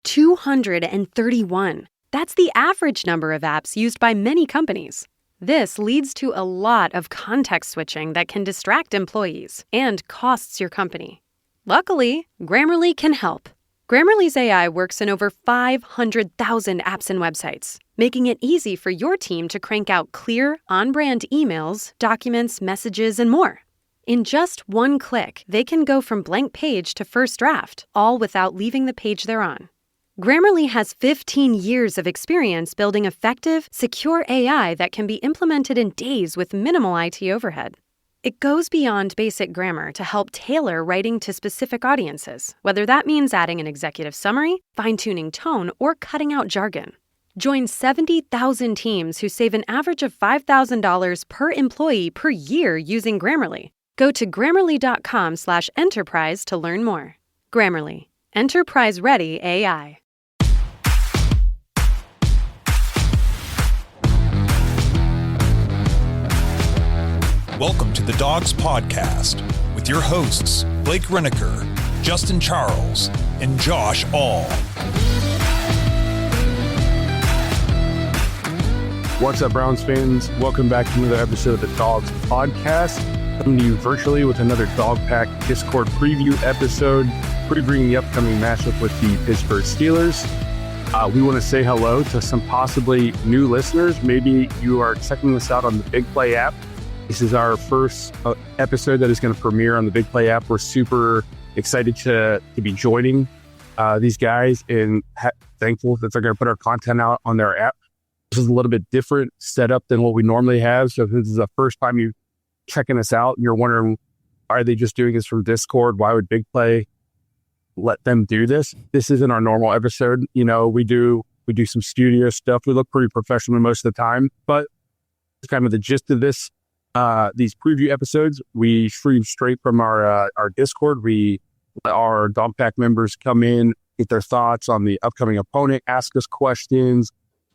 231. That's the average number of apps used by many companies. This leads to a lot of context switching that can distract employees and costs your company. Luckily, Grammarly can help. Grammarly's AI works in over 500,000 apps and websites, making it easy for your team to crank out clear, on-brand emails, documents, messages, and more. In just one click, they can go from blank page to first draft, all without leaving the page they're on. Grammarly has 15 years of experience building effective, secure AI that can be implemented in days with minimal IT overhead. It goes beyond basic grammar to help tailor writing to specific audiences, whether that means adding an executive summary, fine-tuning tone, or cutting out jargon. Join 70,000 teams who save an average of $5,000 per employee per year using Grammarly. Go to grammarly.com/enterprise to learn more. Grammarly, enterprise-ready AI. Welcome to the Dogs Podcast with your hosts, Blake Reneker, Justin Charles, and Josh All. What's up, Browns fans? Welcome back to another episode of the Dogs Podcast. Coming to you virtually with another Dog Pack Discord preview episode, previewing the upcoming matchup with the Pittsburgh Steelers. We want to say hello to some possibly new listeners. Maybe you are checking this out on the Big Play app. This is our first episode that is going to premiere on the Big Play app. We're super excited to be joining these guys and thankful that they're going to put our content out on their app. This is a little bit different setup than what we normally have. So if this is the first time you're checking us out and you're wondering, why are they just doing this from Discord? Why would Big Play let them do this? This isn't our normal episode. You know, we do some studio stuff. We look pretty professional most of the time, but it's kind of the gist of this. These preview episodes, we stream straight from our Discord. We let our Dog Pack members come in, get their thoughts on the upcoming opponent, ask us questions,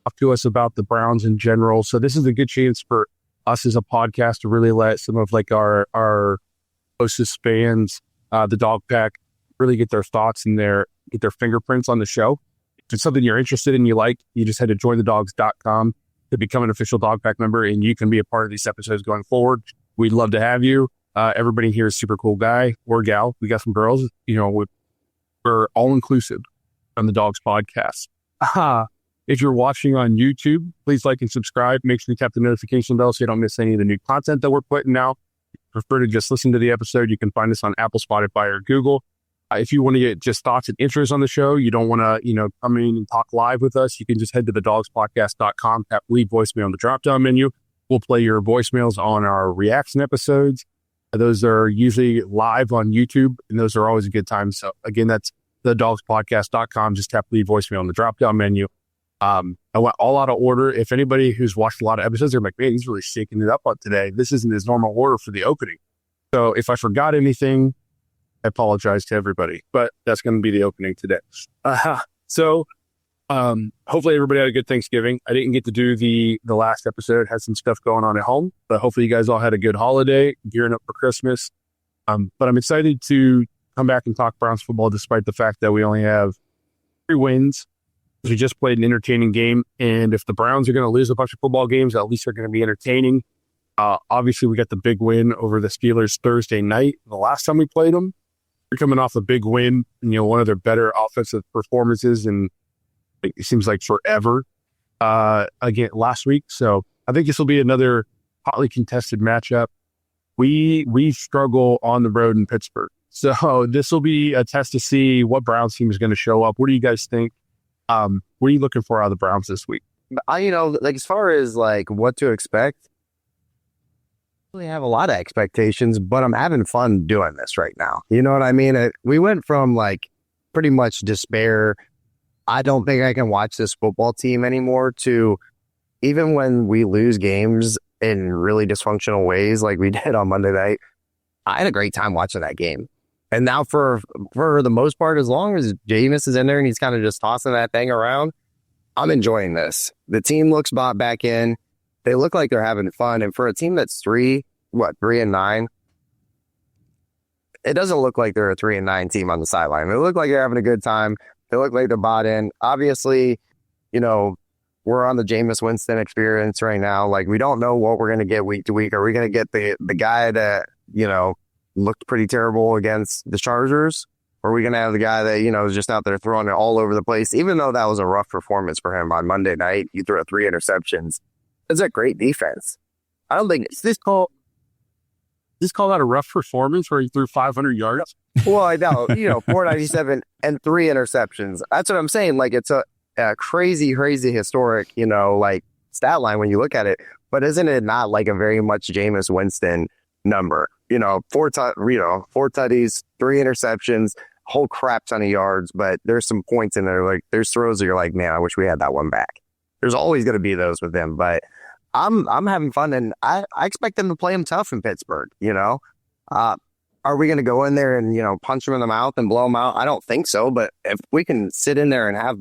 talk to us about the Browns in general. So this is a good chance for us as a podcast to really let some of like our closest fans, the Dog Pack, really get their thoughts and get their fingerprints on the show. If it's something you're interested in, you just head to jointhedogs.com to become an official Dog Pack member, and you can be a part of these episodes going forward. We'd love to have you. Everybody here is super cool guy or gal. We got some girls. You know, we're all inclusive on the Dogs Podcast. If you're watching on YouTube, please like and subscribe. Make sure you tap the notification bell so you don't miss any of the new content that we're putting out. If you prefer to just listen to the episode, you can find us on Apple, Spotify, or Google. If you want to get just thoughts and intros on the show, you don't want to, come in and talk live with us, you can just head to thedogspodcast.com, tap leave voicemail on the drop-down menu. We'll play your voicemails on our reaction episodes. Those are usually live on YouTube, and those are always a good time. So again, that's thedogspodcast.com. Just tap leave voicemail on the drop-down menu. I went all out of order. If anybody who's watched a lot of episodes, they're like, man, he's really shaking it up on today. This isn't his normal order for the opening. So if I forgot anything, I apologize to everybody, but that's going to be the opening today. So hopefully everybody had a good Thanksgiving. I didn't get to do the last episode, had some stuff going on at home, but hopefully you guys all had a good holiday, gearing up for Christmas. But I'm excited to come back and talk Browns football, despite the fact that we only have 3 wins. We just played an entertaining game, and if the Browns are going to lose a bunch of football games, at least they're going to be entertaining. Obviously, we got the big win over the Steelers Thursday night. The last time we played them, we're coming off a big win, one of their better offensive performances, and it seems like forever again last week. So I think this will be another hotly contested matchup. We struggle on the road in Pittsburgh, so this will be a test to see what Browns team is going to show up. What do you guys think? What are you looking for out of the Browns this week? As far as what to expect, I really have a lot of expectations, but I'm having fun doing this right now. You know what I mean? We went from pretty much despair, I don't think I can watch this football team anymore, to even when we lose games in really dysfunctional ways like we did on Monday night, I had a great time watching that game. And now for the most part, as long as Jameis is in there and he's kind of just tossing that thing around, I'm enjoying this. The team looks bought back in. They look like they're having fun. And for a team that's 3-9, it doesn't look like they're a 3-9 team on the sideline. They look like they're having a good time. They look like they're bought in. Obviously, you know, we're on the Jameis Winston experience right now. Like, we don't know what we're going to get week to week. Are we going to get the guy that, you know, looked pretty terrible against the Chargers? Or are we going to have the guy that, you know, is just out there throwing it all over the place? Even though that was a rough performance for him on Monday night, he threw 3 interceptions. It's a great defense. I don't think This call that a rough performance where he threw 500 yards? Well, I know, 497 and 3 interceptions. That's what I'm saying. Like, it's a crazy historic, like stat line when you look at it. But isn't it not like a very much Jameis Winston number? 4 tutties, 3 interceptions, whole crap ton of yards. But there's some points in there. Like, there's throws that you're like, man, I wish we had that one back. There's always going to be those with him. But I'm having fun, and I expect them to play him tough in Pittsburgh. Are we going to go in there and, punch him in the mouth and blow him out? I don't think so. But if we can sit in there and have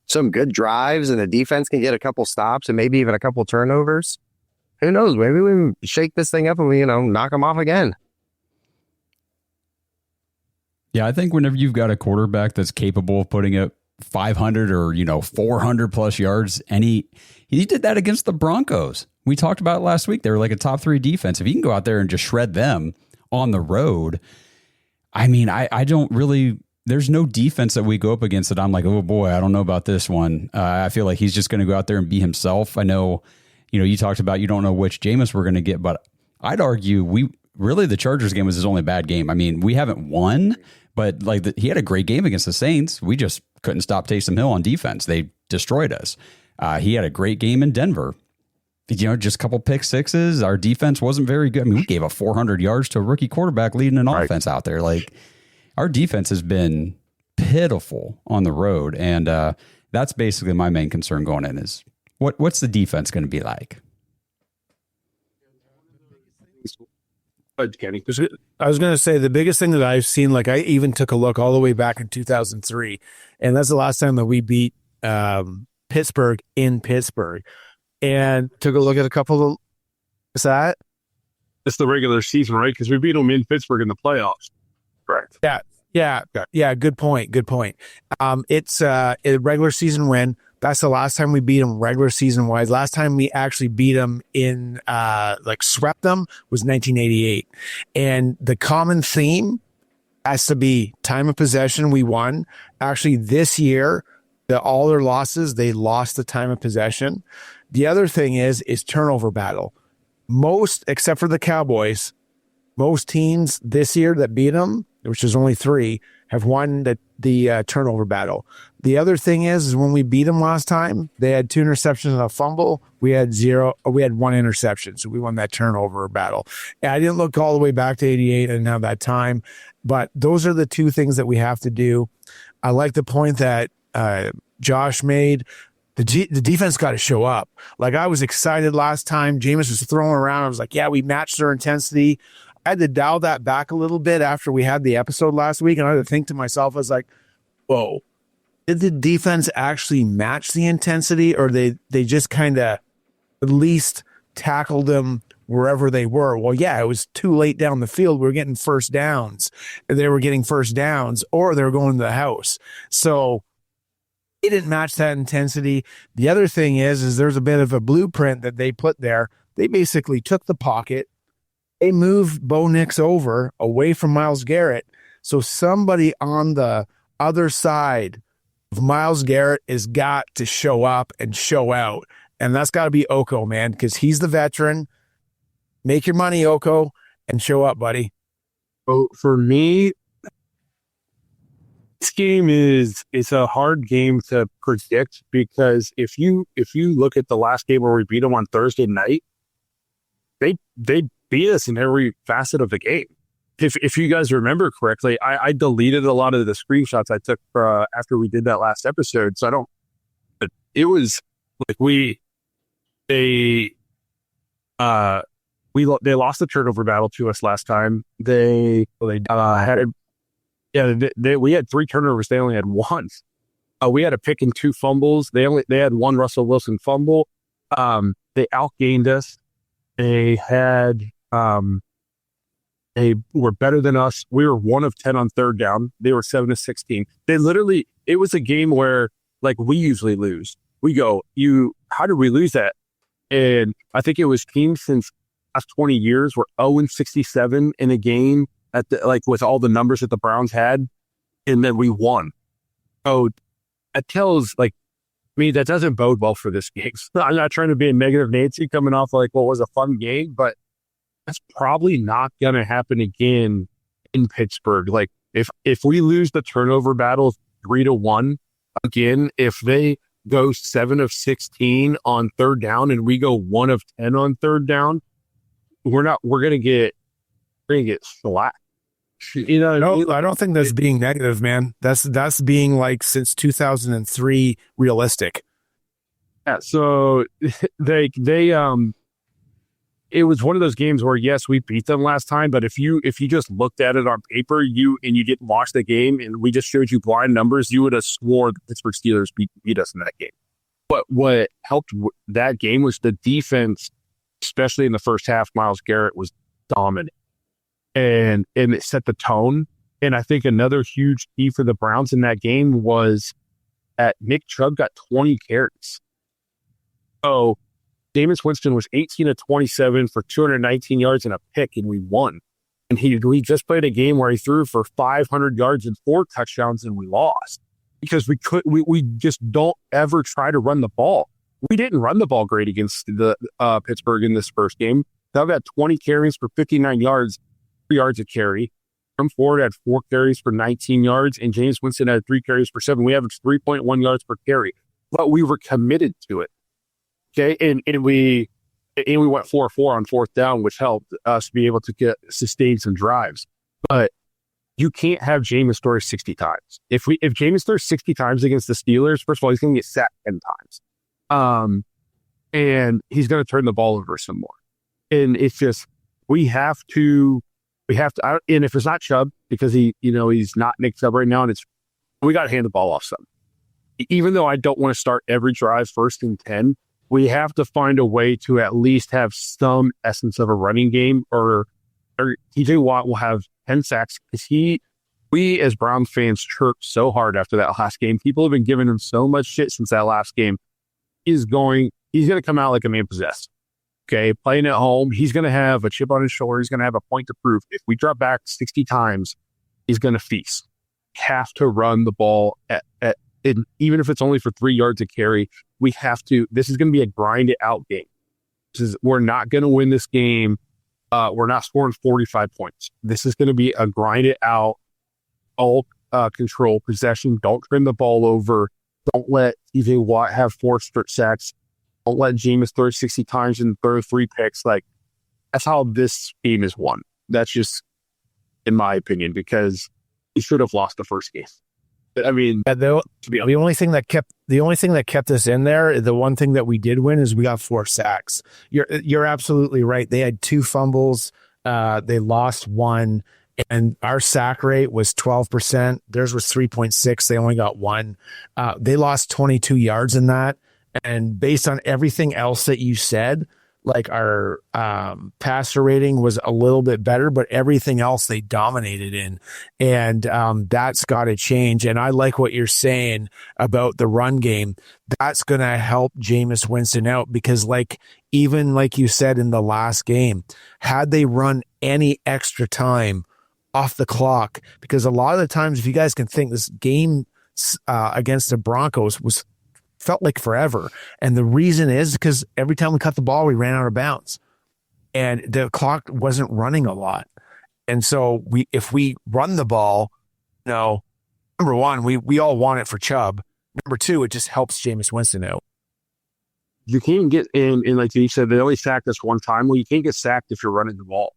some good drives and the defense can get a couple stops and maybe even a couple turnovers, who knows? Maybe we can shake this thing up and we, knock them off again. Yeah, I think whenever you've got a quarterback that's capable of putting up 500 or, 400 plus yards, he did that against the Broncos. We talked about it last week. They were like a top 3 defense. If you can go out there and just shred them on the road, I mean, I don't really, there's no defense that we go up against that I'm like, oh boy, I don't know about this one. I feel like he's just going to go out there and be himself. I know, you talked about you don't know which Jameis we're going to get, but I'd argue the Chargers game was his only bad game. I mean, we haven't won, but he had a great game against the Saints. We just couldn't stop Taysom Hill on defense. They destroyed us. He had a great game in Denver. Just a couple pick sixes. Our defense wasn't very good. I mean, we gave up 400 yards to a rookie quarterback leading an offense out there. Like, our defense has been pitiful on the road. And that's basically my main concern going in is what's the defense going to be like? Kenny. I was going to say the biggest thing that I've seen, like I even took a look all the way back in 2003, and that's the last time that we beat Pittsburgh in Pittsburgh, and took a look at a couple of. What's that? It's the regular season, right? Because we beat them in Pittsburgh in the playoffs. Correct. Yeah. Good point. It's a regular season win. That's the last time we beat them regular season wise. Last time we actually beat them in swept them was 1988. And the common theme has to be time of possession. We won. Actually, this year, all their losses, they lost the time of possession. The other thing is turnover battle. Most, except for the Cowboys, most teams this year that beat them, which is only 3, have won the turnover battle. The other thing is when we beat them last time, they had 2 interceptions and a fumble. We had 1 interception. So we won that turnover battle. And I didn't look all the way back to 88. I didn't have that time. But those are the 2 things that we have to do. I like the point that Josh made. The defense got to show up. Like, I was excited last time. Jameis was throwing around. I was like, yeah, we matched their intensity. I had to dial that back a little bit after we had the episode last week. And I had to think to myself, I was like, whoa, did the defense actually match the intensity, or they just kind of at least tackled them wherever they were? Well, yeah, it was too late down the field. We were getting first downs. They were getting first downs, or they were going to the house. So it didn't match that intensity. The other thing is there's a bit of a blueprint that they put there. They basically took the pocket. They moved Bo Nix over away from Myles Garrett. So somebody on the other side of Myles Garrett has got to show up and show out. And that's got to be Oko, man, because he's the veteran. Make your money, Oko, and show up, buddy. So for me, this game it's a hard game to predict, because if you look at the last game where we beat them on Thursday night, they beat us in every facet of the game. If you guys remember correctly, I deleted a lot of the screenshots I took after we did that last episode. So I don't, but it was like they lost the turnover battle to us last time. We had 3 turnovers. They only had 1. We had a pick and 2 fumbles. They had 1 Russell Wilson fumble. They outgained us. They were better than us. We were 1 of 10 on third down. They were 7 of 16. They literally it was a game where like we usually lose. We go, how did we lose that? And I think it was teams since last 20 years were 0-67 in a game with all the numbers that the Browns had, and then we won. So that tells that doesn't bode well for this game. I'm not trying to be a negative Nancy coming off what was a fun game, but that's probably not going to happen again in Pittsburgh. Like if we lose the turnover battle 3-1 again, if they go 7 of 16 on third down and we go 1 of 10 on third down, we're going to get slack. No, I don't think that's being negative, man. That's being since 2003 realistic. Yeah. So they it was one of those games where, yes, we beat them last time, but if you just looked at it on paper, you didn't watch the game and we just showed you blind numbers, you would have swore the Pittsburgh Steelers beat us in that game. But what helped that game was the defense, especially in the first half. Myles Garrett was dominant, and it set the tone. And I think another huge key for the Browns in that game was that Nick Chubb got 20 carries. So Jameis Winston was 18 of 27 for 219 yards and a pick, and we won. And we just played a game where he threw for 500 yards and 4 touchdowns, and we lost because we just don't ever try to run the ball. We didn't run the ball great against the Pittsburgh in this first game. They've had 20 carries for 59 yards, 3 yards a carry. From Ford had 4 carries for 19 yards, and Jameis Winston had 3 carries for 7. We averaged 3.1 yards per carry, but we were committed to it. Okay, and we went 4-4 on fourth down, which helped us be able to sustain some drives. But you can't have Jameis throw 60 times. If Jameis throws 60 times against the Steelers, first of all, he's going to get sacked 10 times, and he's going to turn the ball over some more. And it's just we have to. And if it's not Chubb, because he's not Nick Chubb right now, and we got to hand the ball off some. Even though I don't want to start every drive 1st and 10. We have to find a way to at least have some essence of a running game, or TJ Watt will have 10 sacks because we as Browns fans chirped so hard after that last game. People have been giving him so much shit since that last game. He's going to come out like a man possessed. Okay, playing at home, he's going to have a chip on his shoulder. He's going to have a point to prove. If we drop back 60 times, he's going to feast. Have to run the ball even if it's only for 3 yards a carry. We have to. This is going to be a grind it out game. We're not going to win this game. We're not scoring 45 points. This is going to be a grind it out, all control possession. Don't turn the ball over. Don't let TJ Watt have 4 straight sacks. Don't let Jameis throw 60 times and throw 3 picks. That's how this game is won. That's just, in my opinion, because he should have lost the first game. I mean, the only thing that kept us in there, the one thing that we did win is we got 4 sacks. You're absolutely right. They had 2 fumbles. They lost 1, and our sack rate was 12%. Theirs was 3.6. They only got 1. They lost 22 yards in that. And based on everything else that you said, our passer rating was a little bit better, but everything else they dominated in. And that's got to change. And I like what you're saying about the run game. That's going to help Jameis Winston out because even like you said in the last game, had they run any extra time off the clock, because a lot of the times, if you guys can think, this game against the Broncos felt like forever. And the reason is because every time we cut the ball, we ran out of bounds and the clock wasn't running a lot. And so if we run the ball, number one, we all want it for Chubb. Number 2, it just helps Jameis Winston out. You can't get in like you said, they only sacked us 1 time. Well, you can't get sacked if you're running the ball.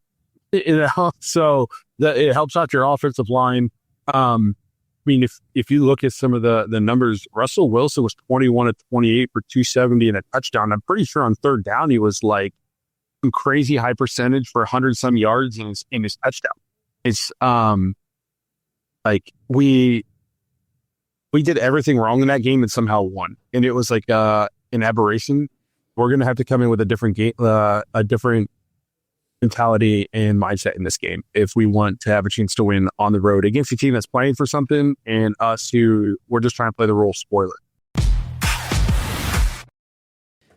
So it helps out your offensive line. I mean, if you look at some of the numbers, Russell Wilson was 21 of 28 for 270 and a touchdown. I'm pretty sure on third down, he was some crazy high percentage for 100-some yards in his touchdown. It's we did everything wrong in that game and somehow won. And it was an aberration. We're going to have to come in with a different game, a different mentality and mindset in this game if we want to have a chance to win on the road against a team that's playing for something and us who we're just trying to play the role spoiler.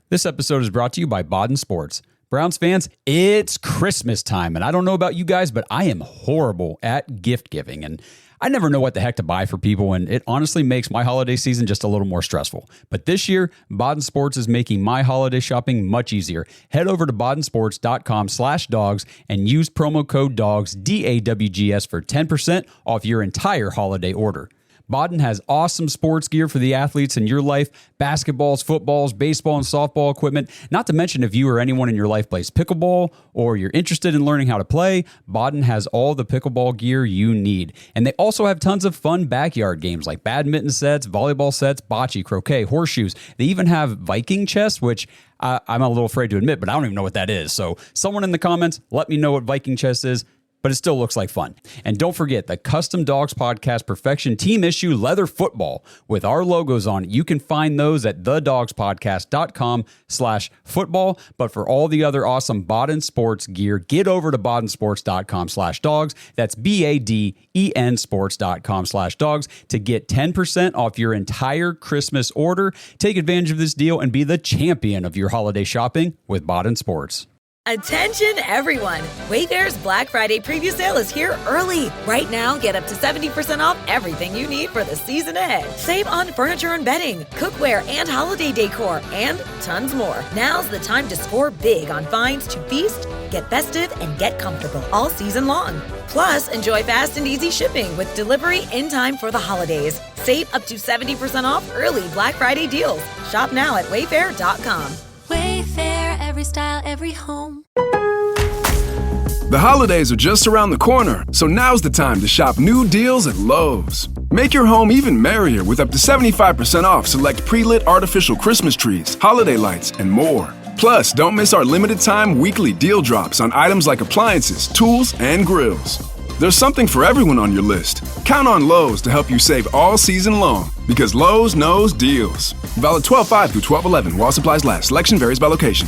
This episode is brought to you by Baden Sports. Browns fans, it's Christmas time, and I don't know about you guys, but I am horrible at gift giving, and I never know what the heck to buy for people, and it honestly makes my holiday season just a little more stressful. But this year, Baden Sports is making my holiday shopping much easier. Head over to badensports.com/dogs and use promo code DAWGS, DAWGS, for 10% off your entire holiday order. Baden has awesome sports gear for the athletes in your life, basketballs, footballs, baseball, and softball equipment. Not to mention if you or anyone in your life plays pickleball or you're interested in learning how to play, Baden has all the pickleball gear you need. And they also have tons of fun backyard games like badminton sets, volleyball sets, bocce, croquet, horseshoes. They even have Viking chess, which I'm a little afraid to admit, but I don't even know what that is. So someone in the comments, let me know what Viking chess is. But it still looks like fun. And don't forget the Custom Dogs Podcast Perfection Team Issue Leather Football with our logos on it. You can find those at thedogspodcast.com/football. But for all the other awesome Baden Sports gear, get over to badensports.com/dogs. That's BADEN sports.com/dogs to get 10% off your entire Christmas order. Take advantage of this deal and be the champion of your holiday shopping with Baden Sports. Attention everyone! Wayfair's Black Friday preview sale is here early. Right now, get up to 70% off everything you need for the season ahead. Save on furniture and bedding, cookware and holiday decor, and tons more. Now's the time to score big on finds to feast, get festive, and get comfortable all season long. Plus, enjoy fast and easy shipping with delivery in time for the holidays. Save up to 70% off early Black Friday deals. Shop now at wayfair.com. Wayfair, every style, every home. The holidays are just around the corner, so now's the time to shop new deals at Lowe's. Make your home even merrier with up to 75% off select pre-lit artificial Christmas trees, holiday lights, and more. Plus, don't miss our limited-time weekly deal drops on items like appliances, tools, and grills. There's something for everyone on your list. Count on Lowe's to help you save all season long, because Lowe's knows deals. Valid 12/5 through 12/11 while supplies last. Selection varies by location.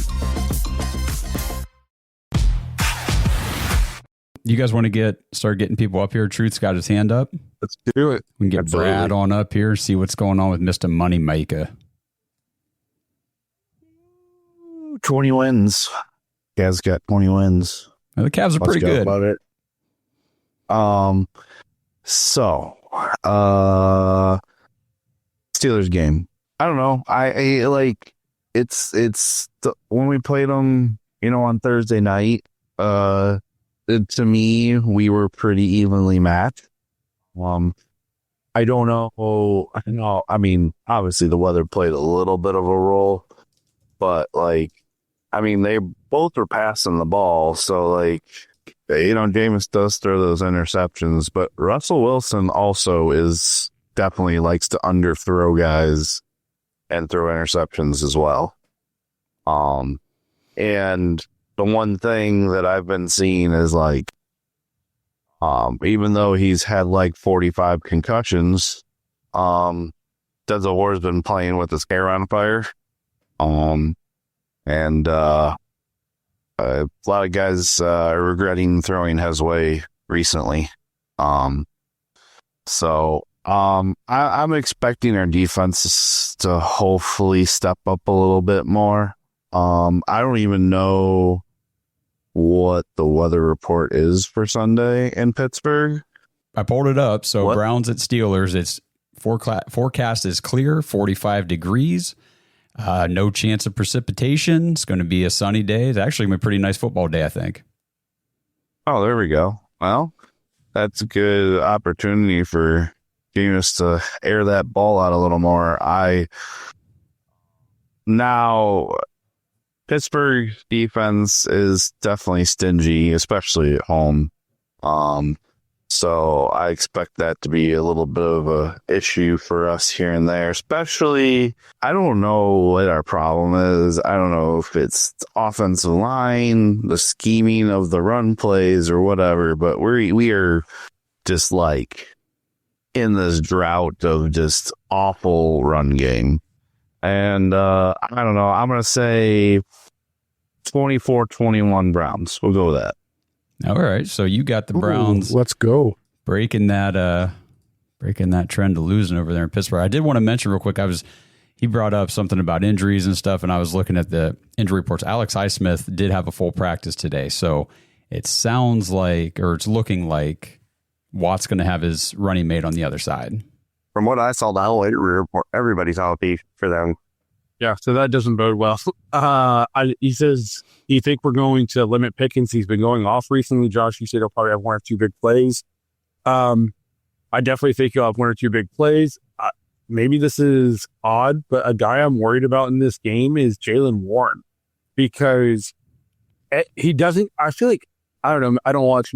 You guys want to start getting people up here? Truth's got his hand up. Let's do it. We can get Absolutely. Brad on up here, see what's going on with Mr. Moneymaker. 20 wins. Cavs got 20 wins. Well, the Cavs are pretty good. About it. Steelers game. I don't know. I like when we played them, on Thursday night. To me, we were pretty evenly matched. I don't know. I mean, obviously the weather played a little bit of a role, but they both were passing the ball, so Jameis does throw those interceptions, but Russell Wilson also definitely likes to underthrow guys and throw interceptions as well. And the one thing that I've been seeing is even though he's had 45 concussions, Denzel Ward's been playing with his hair on fire. And a lot of guys are regretting throwing his way recently. So I'm expecting our defense to hopefully step up a little bit more. I don't even know what the weather report is for Sunday in Pittsburgh. I pulled it up. So What? Browns at Steelers, it's forecast is clear, 45 degrees. No chance of precipitation. It's going to be a sunny day. It's actually going to be a pretty nice football day, I think. Oh, there we go. Well, that's a good opportunity for Jameis to air that ball out a little more. Now, Pittsburgh defense is definitely stingy, especially at home. So I expect that to be a little bit of a issue for us here and there, especially, I don't know what our problem is. I don't know if it's offensive line, the scheming of the run plays or whatever, but we are just in this drought of just awful run game. And I don't know, I'm going to say 24-21 Browns. We'll go with that. All right. So you got the Browns. Let's go. Breaking that trend of losing over there in Pittsburgh. I did want to mention real quick, he brought up something about injuries and stuff, and I was looking at the injury reports. Alex Highsmith did have a full practice today, so it sounds like, or it's looking like, Watt's going to have his running mate on the other side. From what I saw, the whole injury report, everybody's healthy for them. Yeah, so that doesn't bode well. He says, do you think we're going to limit Pickens? He's been going off recently. Josh, you said he'll probably have one or two big plays. I definitely think he'll have one or two big plays. Maybe this is odd, but a guy I'm worried about in this game is Jaylen Warren, because he doesn't, I feel like, I don't know, I don't watch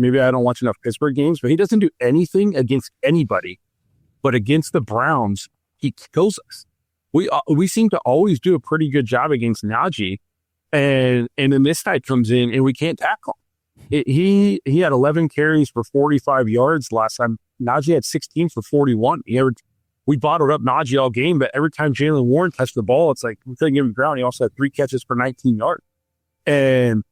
enough Pittsburgh games, but he doesn't do anything against anybody. But against the Browns, he kills us. We seem to always do a pretty good job against Najee, and then this guy comes in and we can't tackle him. He had 11 carries for 45 yards last time. Najee had 16 for 41. We bottled up Najee all game, but every time Jaylen Warren touched the ball, it's like we couldn't give him ground. He also had 3 catches for 19 yards. And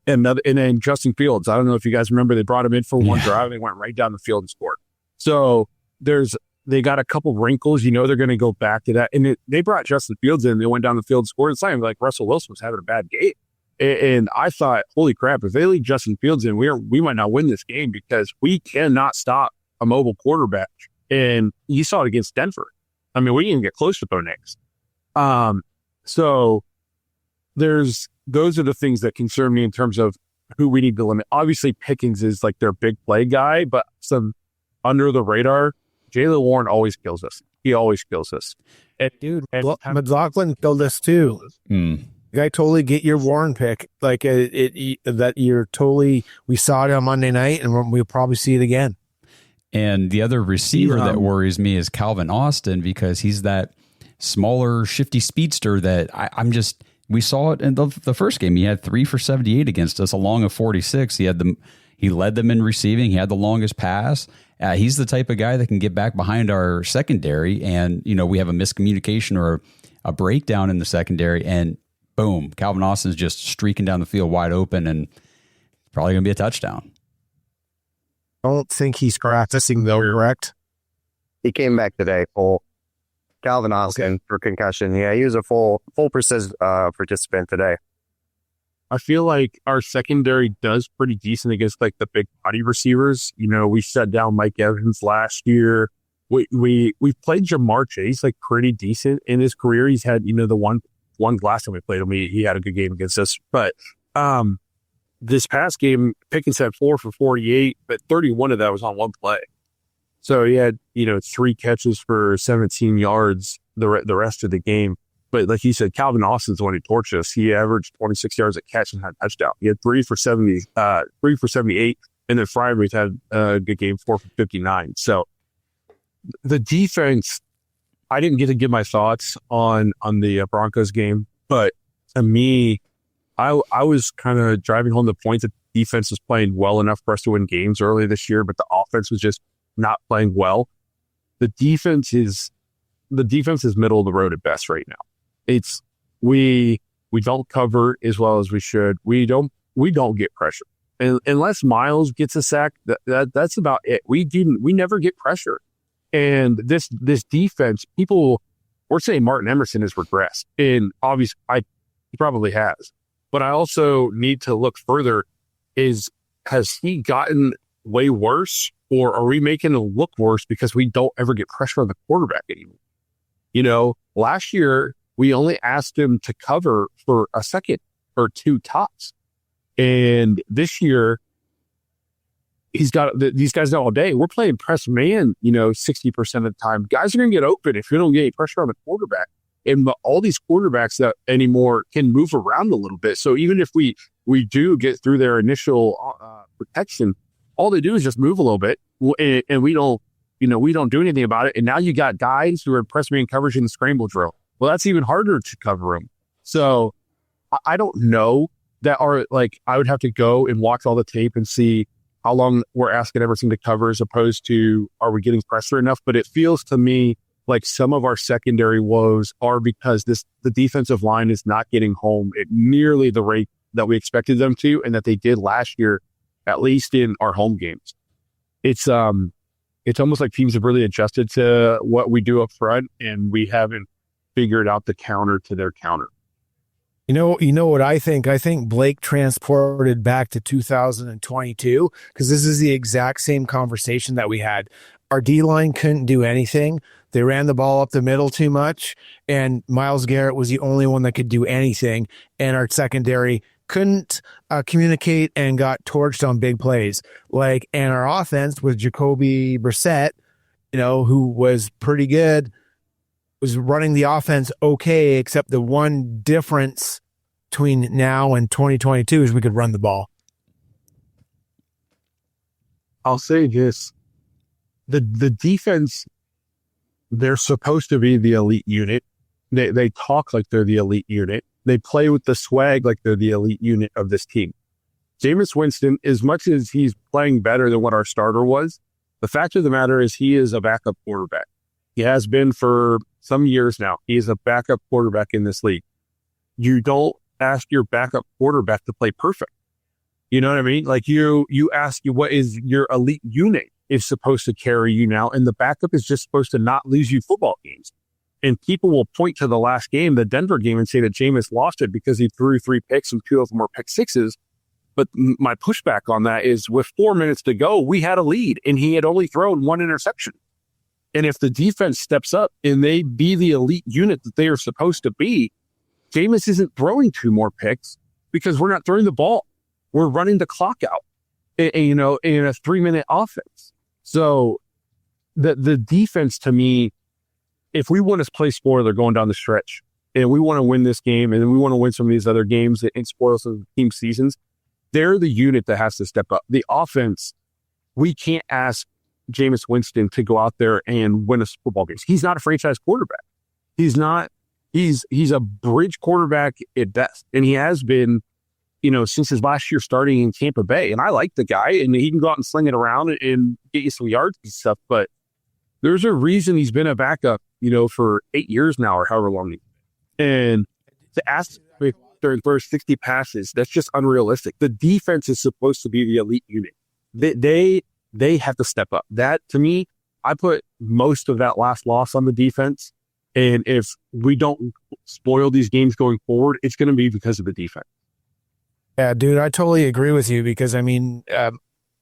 then Justin Fields, I don't know if you guys remember, they brought him in for one drive and they went right down the field and scored. So they got a couple wrinkles. They're going to go back to that. And they brought Justin Fields in. They went down the field and scored. It's not even like Russell Wilson was having a bad game. And I thought, holy crap, if they leave Justin Fields in, we might not win this game, because we cannot stop a mobile quarterback. And you saw it against Denver. I mean, we didn't even get close to Bo Nix. So those are the things that concern me in terms of who we need to limit. Obviously, Pickens is like their big play guy, but some under the radar, Jaylen Warren always kills us. He always kills us. McLaughlin killed us too. I totally get your Warren pick. Like that you're totally, we saw it on Monday night and we'll probably see it again. And the other receiver that worries me is Calvin Austin, because he's that smaller, shifty speedster that we saw it in the first game. He had 3 for 78 against us, along of 46. He led them in receiving. He had the longest pass. He's the type of guy that can get back behind our secondary, and we have a miscommunication or a breakdown in the secondary, and boom, Calvin Austin's just streaking down the field wide open, and probably going to be a touchdown. I don't think he's practicing though, correct? He came back today, full. Calvin Austin for concussion. Yeah, he was a full participant today. I feel like our secondary does pretty decent against like the big body receivers. We shut down Mike Evans last year. We played Jamar Chase like pretty decent in his career. He's had, the one last time we played him, he had a good game against us. But this past game, Pickens had 4 for 48, but 31 of that was on one play. So he had, 3 catches for 17 yards the rest of the game. But like you said, Calvin Austin's the one who torched us. He averaged 26 yards a catch and had a touchdown. He had 3 for 78, and then Freiermuth had a good game, 4 for 59. So the defense, I didn't get to give my thoughts on the Broncos game, but to me, I was kind of driving home the point that the defense was playing well enough for us to win games early this year, but the offense was just not playing well. The defense is middle of the road at best right now. It's we don't cover as well as we should. We don't get pressure, and unless Myles gets a sack, that's about it. We never get pressure, and this defense, we're saying Martin Emerson has regressed, and obviously he probably has. But I also need to look further. Has he gotten way worse, or are we making it look worse because we don't ever get pressure on the quarterback anymore? Last year we only asked him to cover for a second or two tops, and this year he's got these guys all day. We're playing press man, 60% of the time. Guys are going to get open if you don't get any pressure on the quarterback. And all these quarterbacks that anymore can move around a little bit. So even if we do get through their initial protection, all they do is just move a little bit, and we don't do anything about it. And now you got guys who are press man coverage in the scramble drill. Well, that's even harder to cover them. So I don't know that I would have to go and watch all the tape and see how long we're asking everything to cover as opposed to are we getting pressure enough. But it feels to me like some of our secondary woes are because the defensive line is not getting home at nearly the rate that we expected them to, and that they did last year, at least in our home games. It's almost like teams have really adjusted to what we do up front, and we haven't figured out the counter to their counter. You know what I think? I think Blake transported back to 2022 because this is the exact same conversation that we had. Our D-line couldn't do anything. They ran the ball up the middle too much, and Myles Garrett was the only one that could do anything. And our secondary couldn't communicate and got torched on big plays. And our offense with Jacoby Brissett, who was pretty good, was running the offense okay, except the one difference between now and 2022 is we could run the ball. I'll say this. The defense, they're supposed to be the elite unit. They talk like they're the elite unit. They play with the swag like they're the elite unit of this team. Jameis Winston, as much as he's playing better than what our starter was, the fact of the matter is he is a backup quarterback. He has been for some years now. He is a backup quarterback in this league. You don't ask your backup quarterback to play perfect. You know what I mean? You ask what is your elite unit is supposed to carry you now, and the backup is just supposed to not lose you football games. And people will point to the last game, the Denver game, and say that Jameis lost it because he threw 3 picks and 2 of them were pick sixes. But my pushback on that is with 4 minutes to go, we had a lead, and he had only thrown 1 interception. And if the defense steps up and they be the elite unit that they are supposed to be, Jameis isn't throwing 2 more picks because we're not throwing the ball. We're running the clock out, in a 3-minute offense. So the defense, to me, if we want to play spoiler going down the stretch and we want to win this game and we want to win some of these other games and spoil some of the team seasons, they're the unit that has to step up. The offense, we can't ask Jameis Winston to go out there and win us football games. He's not a franchise quarterback. He's not. He's a bridge quarterback at best, and he has been, since his last year starting in Tampa Bay. And I like the guy, and he can go out and sling it around and get you some yards and stuff. But there's a reason he's been a backup, for 8 years now or however long. And to ask during first 60 passes, that's just unrealistic. The defense is supposed to be the elite unit. They have to step up. That, to me, I put most of that last loss on the defense. And if we don't spoil these games going forward, it's going to be because of the defense. Yeah, dude, I totally agree with you because,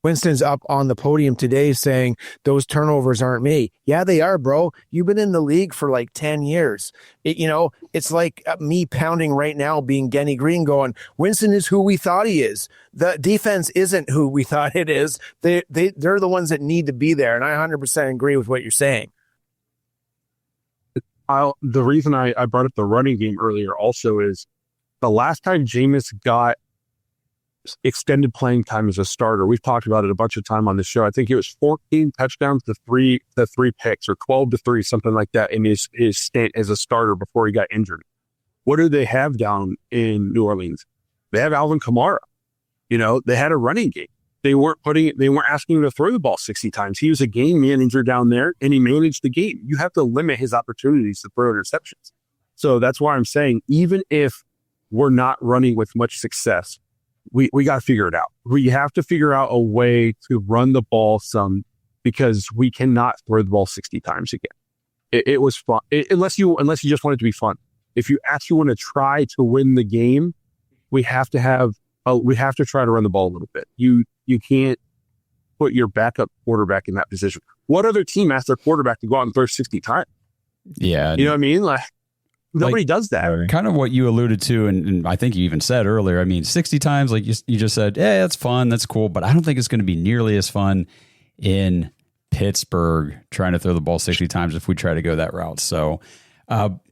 Winston's up on the podium today saying those turnovers aren't me. Yeah, they are, bro. You've been in the league for 10 years. It's like me pounding right now being Denny Green going, Winston is who we thought he is. The defense isn't who we thought it is. They're the ones that need to be there. And I 100% agree with what you're saying. The reason I brought up the running game earlier also is the last time Jameis got extended playing time as a starter, we've talked about it a bunch of time on the show. I think it was 14 touchdowns to 3 picks or 12-3, something like that in his stint as a starter before he got injured. What do they have down in New Orleans? They have Alvin Kamara. They had a running game. They weren't asking him to throw the ball 60 times. He was a game manager down there, and he managed the game. You have to limit his opportunities to throw interceptions. So that's why I'm saying, even if we're not running with much success, we got to figure it out. We have to figure out a way to run the ball some, because we cannot throw the ball 60 times again. It was fun, unless you just want it to be fun. If you actually want to try to win the game, we have to try to run the ball a little bit. You can't put your backup quarterback in that position. What other team asks their quarterback to go out and throw 60 times? Yeah. You know what I mean? Nobody does that. Kind of what you alluded to, and I think you even said earlier, 60 times, like you just said, yeah, that's fun, that's cool, but I don't think it's going to be nearly as fun in Pittsburgh trying to throw the ball 60 times if we try to go that route. So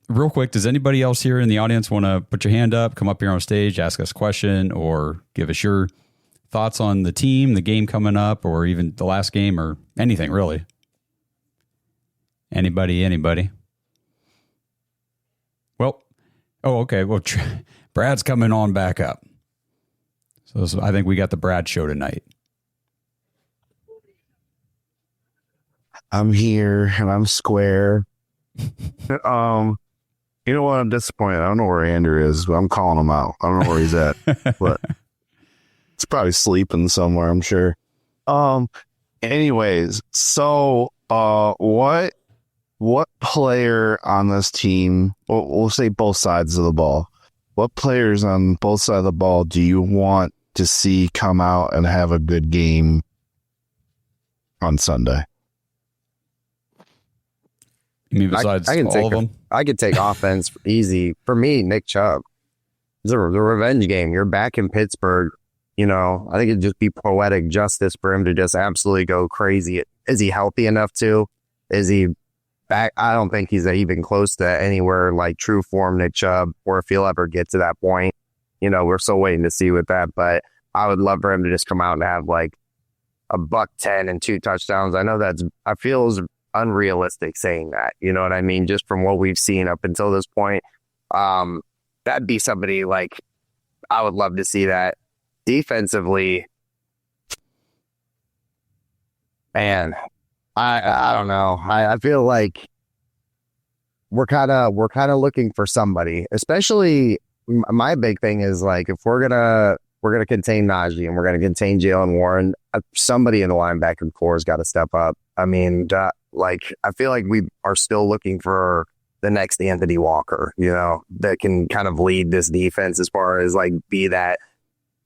real quick, does anybody else here in the audience want to put your hand up, come up here on stage, ask us a question, or give us your thoughts on the team, the game coming up, or even the last game, or anything really? Anybody? Well, okay. Well, Brad's coming on back up. So I think we got the Brad show tonight. I'm here and I'm square. You know what? I'm disappointed. I don't know where Andrew is, but I'm calling him out. I don't know where he's at, but it's probably sleeping somewhere, I'm sure. Anyways, so what player on this team, we'll say both sides of the ball, what players on both sides of the ball do you want to see come out and have a good game on Sunday? You mean besides all of them? I could take offense easy. For me, Nick Chubb. It's a revenge game. You're back in Pittsburgh. You know, I think it'd just be poetic justice for him to just absolutely go crazy. Is he healthy enough to? Is he back? I don't think he's even close to anywhere like true form Nick Chubb, or if he'll ever get to that point. You know, we're still waiting to see with that, but I would love for him to just come out and have like a $110 and 2 touchdowns. I know I feel is unrealistic saying that, you know what I mean? Just from what we've seen up until this point, that'd be somebody like I would love to see that. Defensively, man, I don't know. I feel like we're kind of looking for somebody. Especially, my big thing is like if we're gonna contain Najee and we're gonna contain Jalen Warren, somebody in the linebacker core has got to step up. I mean, I feel like we are still looking for the next Anthony Walker, you know, that can kind of lead this defense as far as like be that,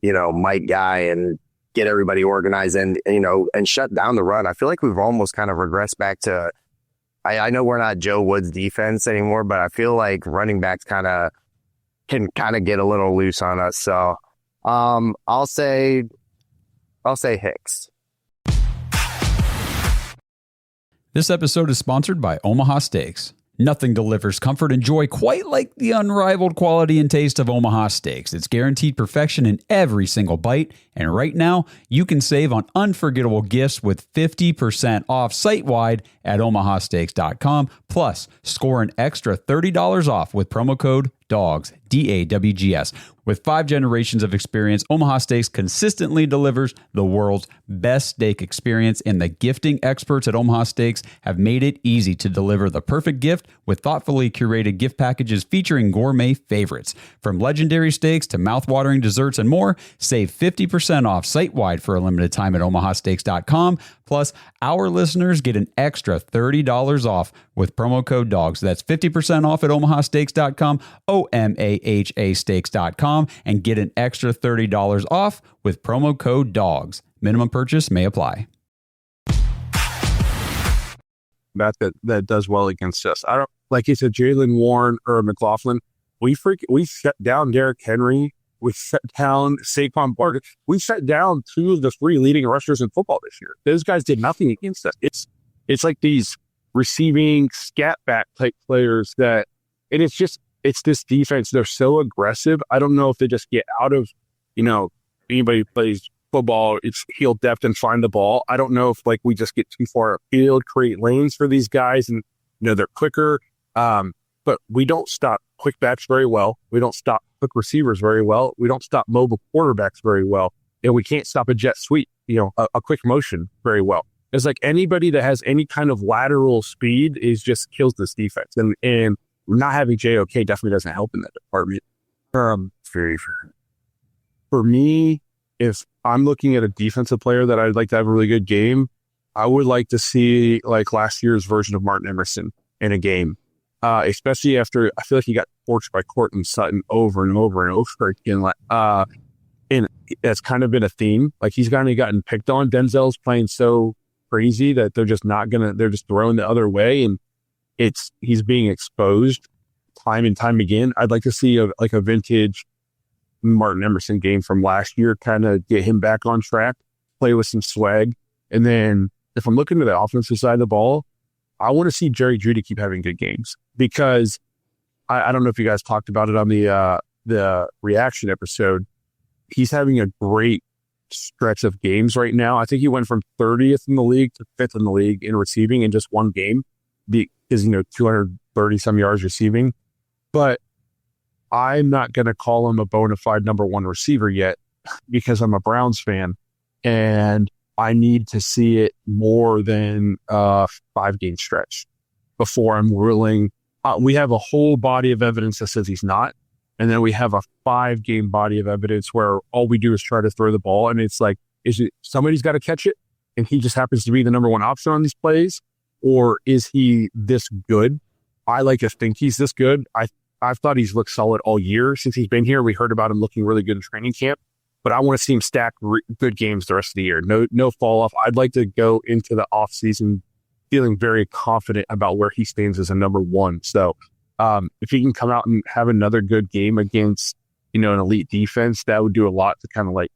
you know, Mike guy and get everybody organized and, you know, and shut down the run. I feel like we've almost kind of regressed back to, I know we're not Joe Woods defense anymore, but I feel like running backs can get a little loose on us. So I'll say Hicks. This episode is sponsored by Omaha Steaks. Nothing delivers comfort and joy quite like the unrivaled quality and taste of Omaha Steaks. It's guaranteed perfection in every single bite. And right now, you can save on unforgettable gifts with 50% off site-wide at omahasteaks.com. Plus, score an extra $30 off with promo code DAWGS, DAWGS. With 5 generations of experience, Omaha Steaks consistently delivers the world's best steak experience, and the gifting experts at Omaha Steaks have made it easy to deliver the perfect gift with thoughtfully curated gift packages featuring gourmet favorites. From legendary steaks to mouthwatering desserts and more, save 50% off site-wide for a limited time at omahasteaks.com. Plus, our listeners get an extra $30 off with promo code DAWGS. That's 50% off at omahasteaks.com, OMAHA steaks.com, and get an extra $30 off with promo code DAWGS. Minimum purchase may apply. That does well against us. I don't, like you said, Jalen Warren or McLaughlin. We shut down Derrick Henry. We shut down Saquon Barkley. We shut down 2 of the 3 leading rushers in football this year. Those guys did nothing against us. It's like these receiving scat back type players that, and it's this defense. They're so aggressive. I don't know if they just get out of, you know, anybody plays football, it's heel depth and find the ball. I don't know if like we just get too far upfield, create lanes for these guys, and you know they're quicker. But we don't stop quick backs very well. We don't stop quick receivers very well. We don't stop mobile quarterbacks very well. And we can't stop a jet sweep, you know, a quick motion very well. It's like anybody that has any kind of lateral speed just kills this defense. And not having JOK definitely doesn't help in that department. For me, if I'm looking at a defensive player that I'd like to have a really good game, I would like to see like last year's version of Martin Emerson in a game. Especially after I feel like he got torched by Courtland Sutton over and over and over again. And that's kind of been a theme. Like he's kind of gotten picked on. Denzel's playing so crazy that they're just throwing the other way, and he's being exposed time and time again. I'd like to see a vintage Martin Emerson game from last year, kind of get him back on track, play with some swag. And then if I'm looking at the offensive side of the ball, I want to see Jerry Jeudy keep having good games, because I don't know if you guys talked about it on the reaction episode. He's having a great stretch of games right now. I think he went from 30th in the league to 5th in the league in receiving in just one game, because, 230 some yards receiving. But I'm not going to call him a bona fide number 1 receiver yet, because I'm a Browns fan and I need to see it more than a 5-game stretch before I'm willing we have a whole body of evidence that says he's not. And then we have a 5-game body of evidence where all we do is try to throw the ball. And it's like, somebody's got to catch it, and he just happens to be the number one option on these plays? Or is he this good? I like to think he's this good. I've thought he's looked solid all year since he's been here. We heard about him looking really good in training camp, but I want to see him stack good games the rest of the year. No fall off. I'd like to go into the offseason feeling very confident about where he stands as a number one. So if he can come out and have another good game against, an elite defense, that would do a lot to kind of like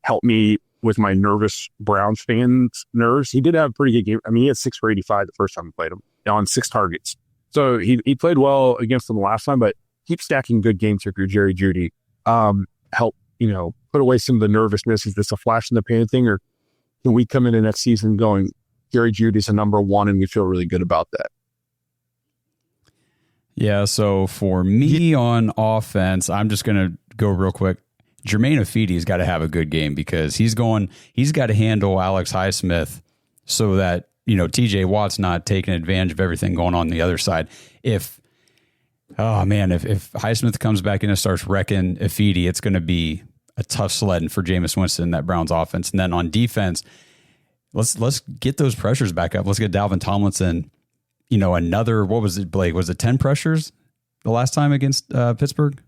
help me with my nervous Browns fans' nerves. He did have a pretty good game. I mean, he had 6 for 85 the first time we played him on 6 targets. So he played well against them the last time, but keep stacking good games here for Jerry Jeudy. Help, put away some of the nervousness. Is this a flash in the pan thing, or can we come into next season going, Jerry Jeudy's a number one and we feel really good about that? Yeah, so for me on offense, I'm just going to go real quick. Jermaine Afedi's got to have a good game because he's got to handle Alex Highsmith so that, TJ Watt's not taking advantage of everything going on the other side. If Highsmith comes back in and starts wrecking Afedi, it's going to be a tough sledding for Jameis Winston, that Browns offense. And then on defense, let's get those pressures back up. Let's get Dalvin Tomlinson, another, what was it, Blake? Was it 10 pressures the last time against Pittsburgh?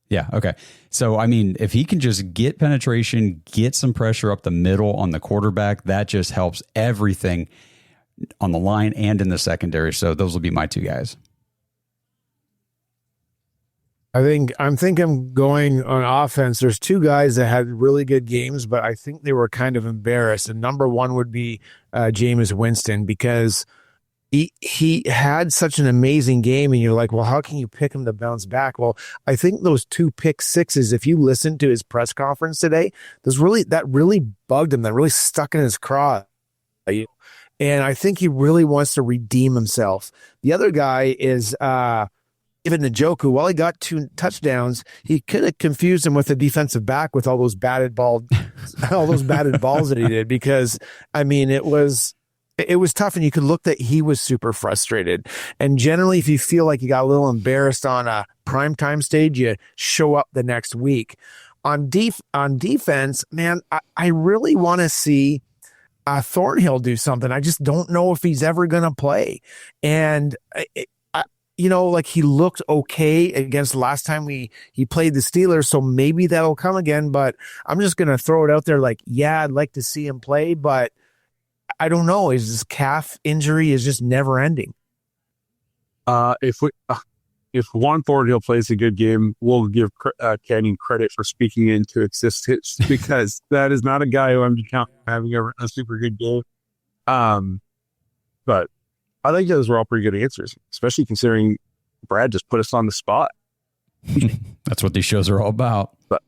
Yeah. Okay. So, I mean, if he can just get penetration, get some pressure up the middle on the quarterback, that just helps everything on the line and in the secondary. So those will be my 2 guys. I'm thinking going on offense. There's 2 guys that had really good games, but I think they were kind of embarrassed. And number 1 would be Jameis Winston, because he had such an amazing game, and you're like, well, how can you pick him to bounce back? Well, I think those 2 pick sixes, if you listen to his press conference today, that really bugged him. That really stuck in his craw. And I think he really wants to redeem himself. The other guy is Even Njoku. While he got 2 touchdowns, he could have confused him with a defensive back with all those batted balls that he did, because I mean, it was tough, and you could look that he was super frustrated. And generally, if you feel like you got a little embarrassed on a primetime stage, you show up the next week. On defense, man, I really want to see Thornhill do something. I just don't know if he's ever going to play. And he looked okay against the last time he played the Steelers, so maybe that'll come again. But I'm just going to throw it out there, like, yeah, I'd like to see him play, but I don't know. His calf injury is just never ending. If Juan Thornhill plays a good game, we'll give Canyon credit for speaking into existence, because that is not a guy who I'm counting having a super good game. But I think those were all pretty good answers, especially considering Brad just put us on the spot. That's what these shows are all about. But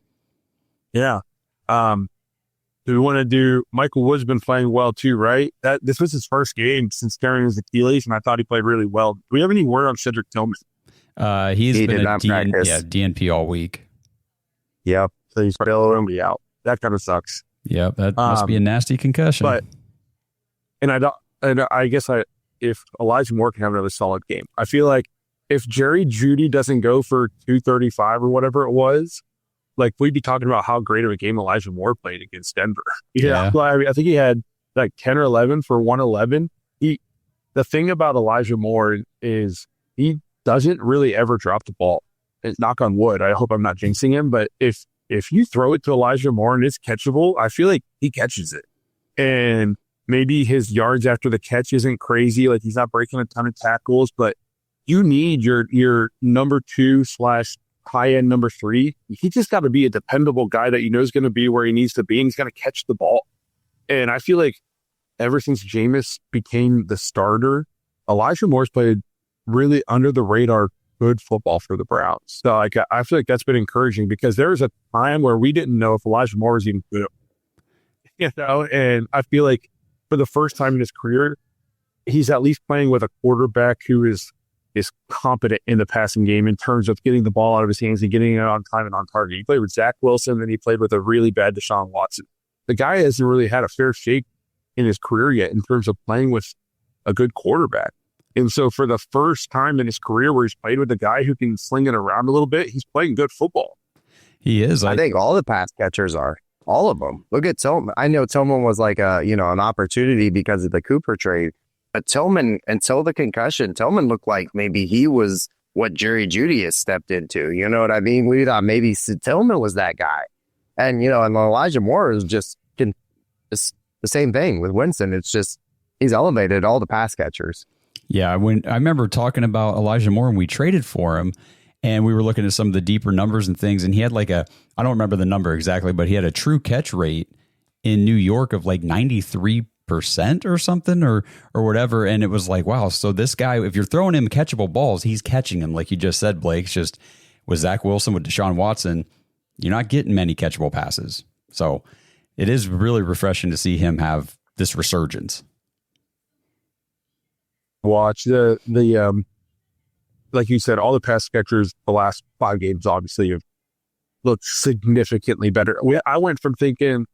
yeah. Do we want to do Michael Wood's been playing well too, right? This was his first game since tearing his Achilles, and I thought he played really well. Do we have any word on Cedric Tillman? He been a DNP all week. Yep. So he's still going to be out. That kind of sucks. Yep. That must be a nasty concussion. But I guess if Elijah Moore can have another solid game, I feel like if Jerry Jeudy doesn't go for 235 or whatever it was, like, we'd be talking about how great of a game Elijah Moore played against Denver. Yeah. I think he had like 10 or 11 for 111. The thing about Elijah Moore is he doesn't really ever drop the ball. Knock on wood. I hope I'm not jinxing him, but if you throw it to Elijah Moore and it's catchable, I feel like he catches it. And maybe his yards after the catch isn't crazy. Like, he's not breaking a ton of tackles, but you need your number 2 / high-end number 3. He just got to be a dependable guy that you know is going to be where he needs to be, and he's going to catch the ball. And I feel like ever since Jameis became the starter, Elijah Moore's played really under the radar good football for the Browns. So I feel like that's been encouraging, because there was a time where we didn't know if Elijah Moore was even good. And I feel like for the first time in his career, he's at least playing with a quarterback who is competent in the passing game in terms of getting the ball out of his hands and getting it on time and on target. He played with Zach Wilson, and he played with a really bad Deshaun Watson. The guy hasn't really had a fair shake in his career yet in terms of playing with a good quarterback. And so for the first time in his career where he's played with a guy who can sling it around a little bit, he's playing good football. He is. I think all the pass catchers are. All of them. Look at Tillman. I know Tillman was like an opportunity because of the Cooper trade. But Tillman, until the concussion, Tillman looked like maybe he was what Jerry Jeudy has stepped into. You know what I mean? We thought maybe Tillman was that guy. And, and Elijah Moore is just the same thing with Winston. It's just he's elevated all the pass catchers. Yeah, I remember talking about Elijah Moore when we traded for him, and we were looking at some of the deeper numbers and things, and he had like I don't remember the number exactly, but he had a true catch rate in New York of like 93% or something or whatever. And it was like, wow, so this guy, if you're throwing him catchable balls, he's catching them. Like you just said, Blake, it's just with Zach Wilson, with Deshaun Watson, you're not getting many catchable passes. So it is really refreshing to see him have this resurgence. Watch the like you said, all the pass catchers the last 5 games obviously have looked significantly better. I went from thinking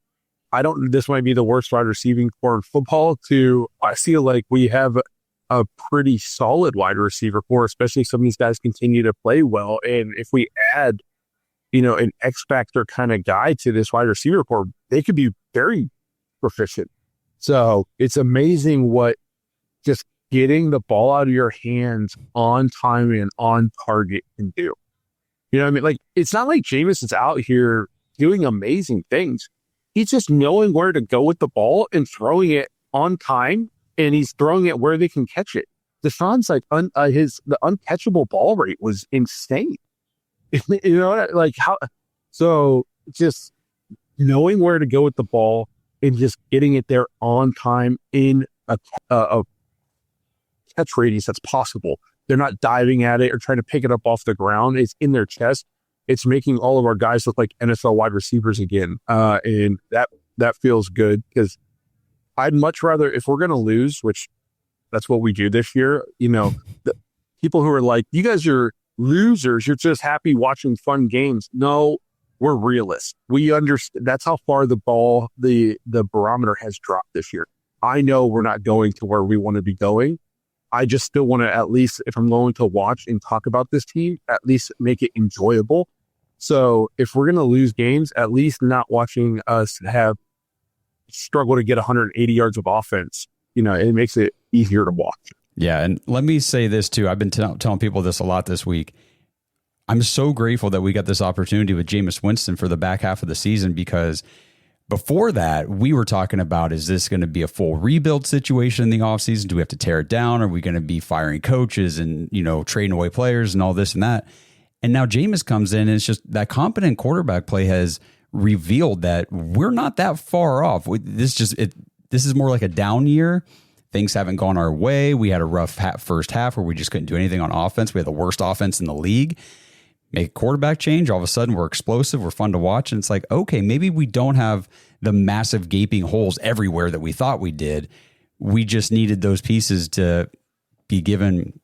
this might be the worst wide receiving core in football to I feel like we have a pretty solid wide receiver core, especially if some of these guys continue to play well. And if we add, an X factor kind of guy to this wide receiver core, they could be very proficient. So it's amazing what just getting the ball out of your hands on time and on target can do. You know what I mean? Like, it's not like Jameis is out here doing amazing things. He's just knowing where to go with the ball and throwing it on time, and he's throwing it where they can catch it. Deshaun's like the uncatchable ball rate was insane. You know, like how? So just knowing where to go with the ball and just getting it there on time in a catch radius that's possible. They're not diving at it or trying to pick it up off the ground. It's in their chest. It's making all of our guys look like NFL wide receivers again. And that feels good because I'd much rather, if we're going to lose, which that's what we do this year, the people who are like, you guys are losers, you're just happy watching fun games. No, we're realists. We understand that's how far the barometer has dropped this year. I know we're not going to where we want to be going. I just still want to, at least if I'm going to watch and talk about this team, at least make it enjoyable. So if we're going to lose games, at least not watching us struggle to get 180 yards of offense, it makes it easier to watch. Yeah. And let me say this too. I've been telling people this a lot this week. I'm so grateful that we got this opportunity with Jameis Winston for the back half of the season, because before that, we were talking about, is this going to be a full rebuild situation in the offseason? Do we have to tear it down? Are we going to be firing coaches and, trading away players and all this and that? And now Jameis comes in, and it's just that competent quarterback play has revealed that we're not that far off. This is more like a down year. Things haven't gone our way. We had a rough first half where we just couldn't do anything on offense. We had the worst offense in the league. Make a quarterback change, all of a sudden we're explosive, we're fun to watch, and it's like, okay, maybe we don't have the massive gaping holes everywhere that we thought we did. We just needed those pieces to be given,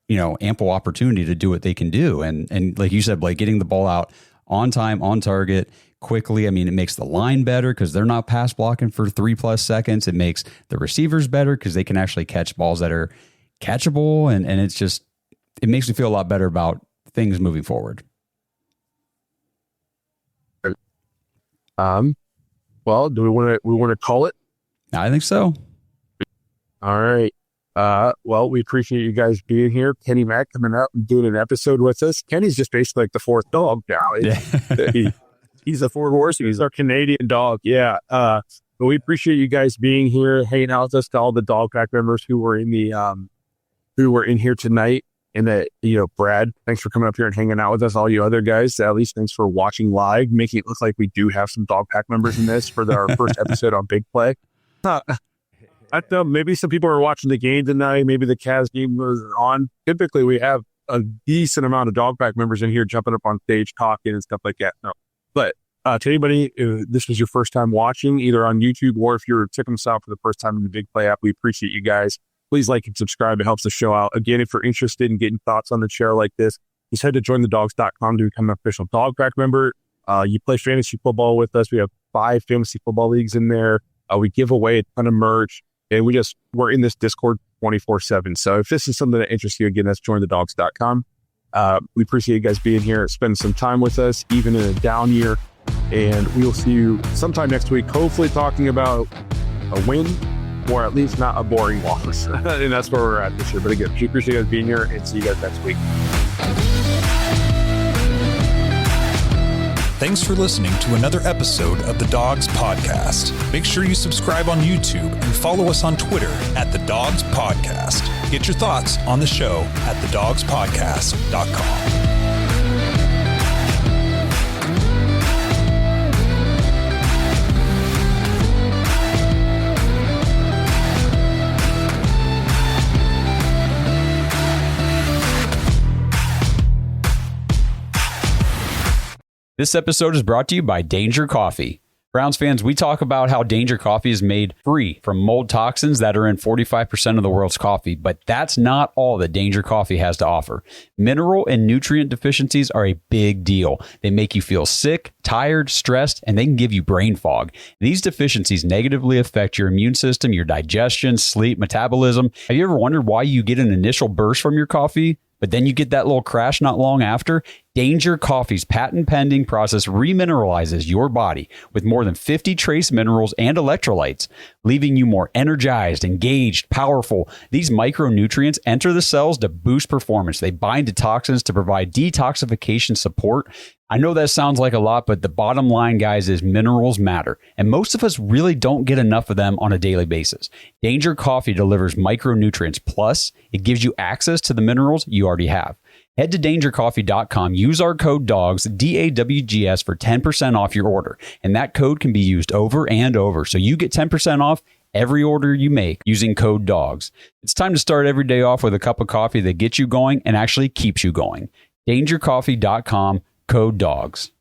ample opportunity to do what they can do. And like you said, Blake, getting the ball out on time, on target, quickly. I mean, it makes the line better because they're not pass blocking for 3+ seconds. It makes the receivers better because they can actually catch balls that are catchable. And it's just, it makes me feel a lot better about things moving forward. Well, do we want to call it? I think so. All right. Well, we appreciate you guys being here. Kenny Mack coming up and doing an episode with us. Kenny's just basically like the fourth dog now. He's a fourth horse. He's our Canadian dog. Yeah. But we appreciate you guys being here, hanging out with us, to all the Dog Pack members who were in here tonight. And that, Brad, thanks for coming up here and hanging out with us. All you other guys, at least thanks for watching live, making it look like we do have some Dog Pack members in this for our first episode on Big Play. I know maybe some people are watching the game tonight. Maybe the Cavs game was on. Typically, we have a decent amount of Dog Pack members in here jumping up on stage, talking and stuff like that. No. But to anybody, if this was your first time watching, either on YouTube or if you're checking us out for the first time in the Big Play app, we appreciate you guys. Please like and subscribe. It helps the show out. Again, if you're interested in getting thoughts on the show like this, just head to jointhedogs.com to become an official Dog Pack member. You play fantasy football with us. We have 5 fantasy football leagues in there. We give away a ton of merch. And we're in this Discord 24/7. So if this is something that interests you, again, that's jointhedogs.com. We appreciate you guys being here, spending some time with us, even in a down year. And we will see you sometime next week, hopefully talking about a win, or at least not a boring loss. And that's where we're at this year. But again, we appreciate you guys being here, and see you guys next week. Thanks for listening to another episode of the Dogs Podcast. Make sure you subscribe on YouTube and follow us on Twitter at The Dogs Podcast. Get your thoughts on the show at thedogspodcast.com. This episode is brought to you by Danger Coffee. Browns fans, we talk about how Danger Coffee is made free from mold toxins that are in 45% of the world's coffee, but that's not all that Danger Coffee has to offer. Mineral and nutrient deficiencies are a big deal. They make you feel sick, tired, stressed, and they can give you brain fog. These deficiencies negatively affect your immune system, your digestion, sleep, metabolism. Have you ever wondered why you get an initial burst from your coffee, but then you get that little crash not long after? Danger Coffee's patent-pending process remineralizes your body with more than 50 trace minerals and electrolytes, leaving you more energized, engaged, powerful. These micronutrients enter the cells to boost performance. They bind to toxins to provide detoxification support. I know that sounds like a lot, but the bottom line, guys, is minerals matter, and most of us really don't get enough of them on a daily basis. Danger Coffee delivers micronutrients, plus it gives you access to the minerals you already have. Head to dangercoffee.com, use our code DOGS, DAWGS, for 10% off your order, and that code can be used over and over, so you get 10% off every order you make using code DOGS. It's time to start every day off with a cup of coffee that gets you going and actually keeps you going. dangercoffee.com, code DOGS.